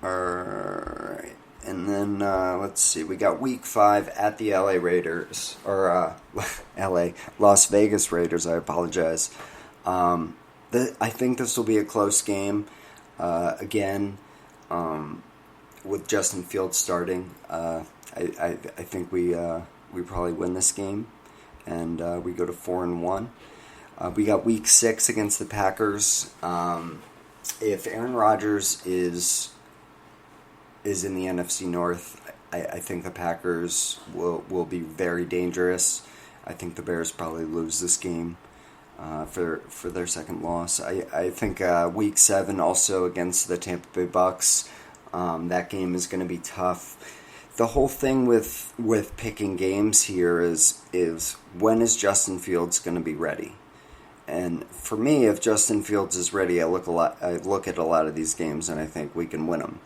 Alright. And then, let's see, we got week 5 at the LA Raiders, or, LA, Las Vegas Raiders, I apologize. I think this will be a close game, again, with Justin Fields starting. I think we probably win this game, and we go to 4-1. We got week 6 against the Packers. If Aaron Rodgers is in the NFC North, I think the Packers will be very dangerous. I think the Bears probably lose this game for their second loss. I think week 7 also against the Tampa Bay Bucks. That game is going to be tough. The whole thing with picking games here is when is Justin Fields going to be ready? And for me, if Justin Fields is ready, I look at a lot of these games and I think we can win them.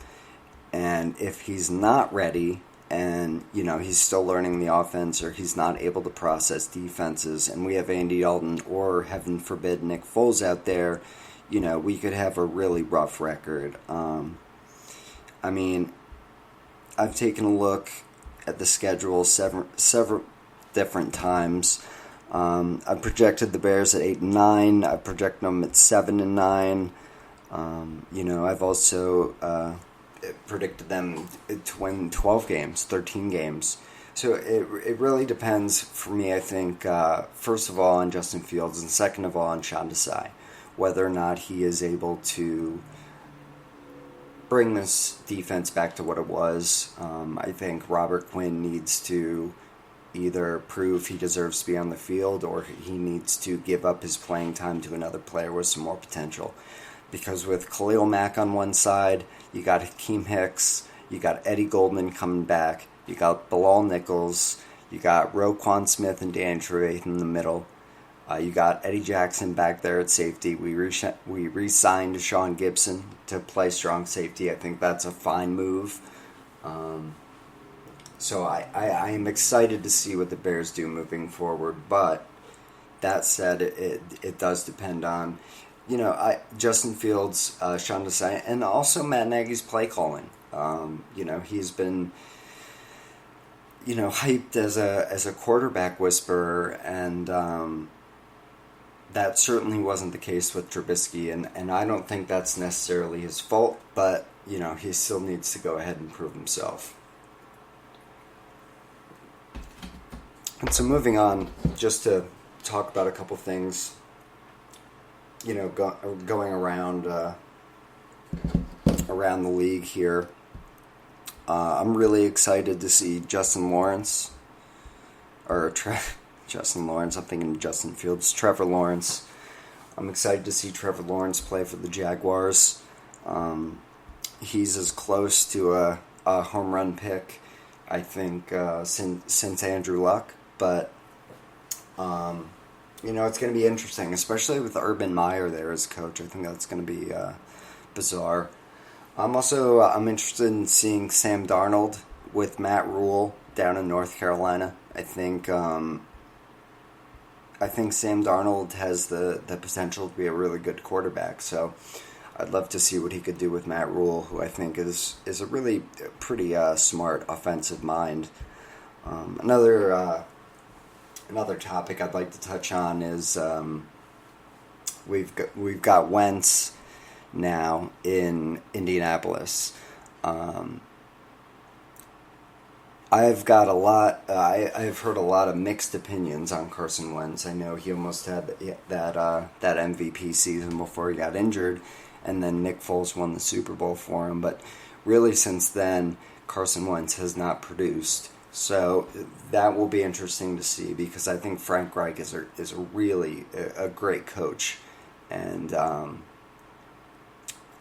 And if he's not ready, and he's still learning the offense, or he's not able to process defenses, and we have Andy Dalton or heaven forbid Nick Foles out there, we could have a really rough record. I've taken a look at the schedule several different times. I've projected the Bears at 8-9. I've projected them at 7-9. I've also predicted them to win 12 games, 13 games. So it really depends for me, I think, first of all on Justin Fields, and second of all on Sean Desai, whether or not he is able to bring this defense back to what it was. I think Robert Quinn needs to either prove he deserves to be on the field, or he needs to give up his playing time to another player with some more potential. Because with Khalil Mack on one side, you got Hakeem Hicks, you got Eddie Goldman coming back, you got Bilal Nichols, you got Roquan Smith and Dan Trevathan in the middle. You got Eddie Jackson back there at safety. We re-signed Sean Gibson to play strong safety. I think that's a fine move. So I am excited to see what the Bears do moving forward. But that said, it does depend on, Justin Fields, Sean Desai, and also Matt Nagy's play calling. He's been, hyped as a quarterback whisperer, and that certainly wasn't the case with Trubisky, and I don't think that's necessarily his fault, but, he still needs to go ahead and prove himself. And so moving on, just to talk about a couple things, going around the league here. I'm really excited to see Justin Lawrence, Justin Lawrence, I'm thinking Justin Fields, Trevor Lawrence. I'm excited to see Trevor Lawrence play for the Jaguars. He's as close to a home run pick, I think, since Andrew Luck. But, it's going to be interesting, especially with Urban Meyer there as coach. I think that's going to be bizarre. I'm interested in seeing Sam Darnold with Matt Rule down in North Carolina. I think Sam Darnold has the potential to be a really good quarterback. So I'd love to see what he could do with Matt Rule, who I think is a really pretty smart offensive mind. Another topic I'd like to touch on is we've got Wentz now in Indianapolis. I've heard a lot of mixed opinions on Carson Wentz. I know he almost had that MVP season before he got injured, and then Nick Foles won the Super Bowl for him. But really, since then, Carson Wentz has not produced. So that will be interesting to see, because I think Frank Reich is a really a great coach, and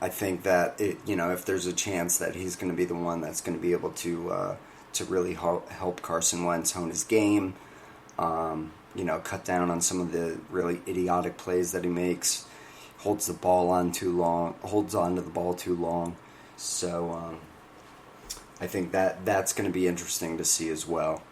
I think that if there's a chance that he's going to be the one that's going to be able to really help Carson Wentz hone his game, cut down on some of the really idiotic plays that he makes, holds on to the ball too long. So I think that's going to be interesting to see as well.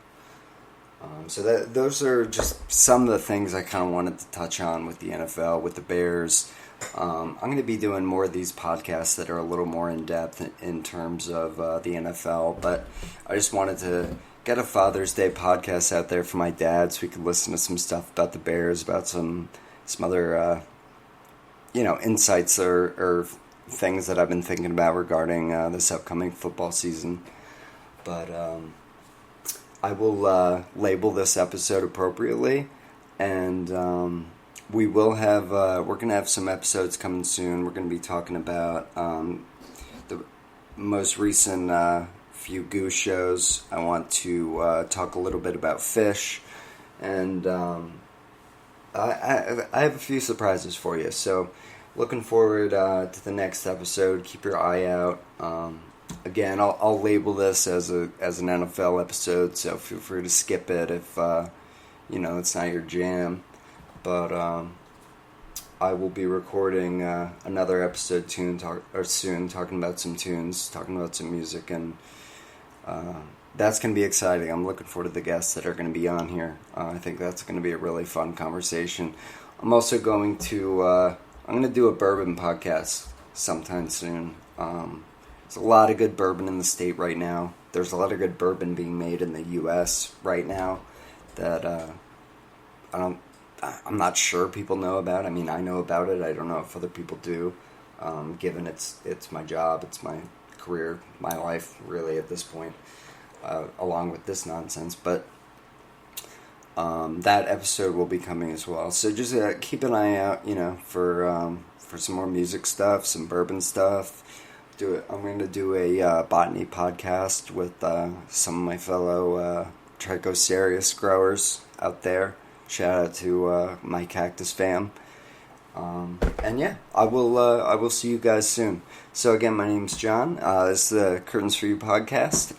Those are just some of the things I kind of wanted to touch on with the NFL, with the Bears. I'm going to be doing more of these podcasts that are a little more in depth in terms of the NFL, but I just wanted to get a Father's Day podcast out there for my dad so we could listen to some stuff about the Bears, about some other insights or things that I've been thinking about regarding this upcoming football season. But I will label this episode appropriately, and we will have we're gonna have some episodes coming soon. We're gonna be talking about the most recent few Goose shows. I want to talk a little bit about fish, and I have a few surprises for you. So looking forward to the next episode. Keep your eye out. Again, I'll label this as an NFL episode, so feel free to skip it if it's not your jam. But I will be recording another episode soon, talking about some tunes, talking about some music, and that's going to be exciting. I'm looking forward to the guests that are going to be on here. I think that's going to be a really fun conversation. I'm also going to do a bourbon podcast sometime soon. There's a lot of good bourbon in the state right now. There's a lot of good bourbon being made in the U.S. right now that I'm not sure people know about. I mean, I know about it. I don't know if other people do. Given it's my job, it's my career, my life, really at this point, along with this nonsense. But that episode will be coming as well. So just keep an eye out, for some more music stuff, some bourbon stuff. I'm going to do a botany podcast with some of my fellow Trichocereus growers out there. Shout out to my cactus fam. And yeah, I will see you guys soon. So again, my name's John. This is the Curtains for You podcast,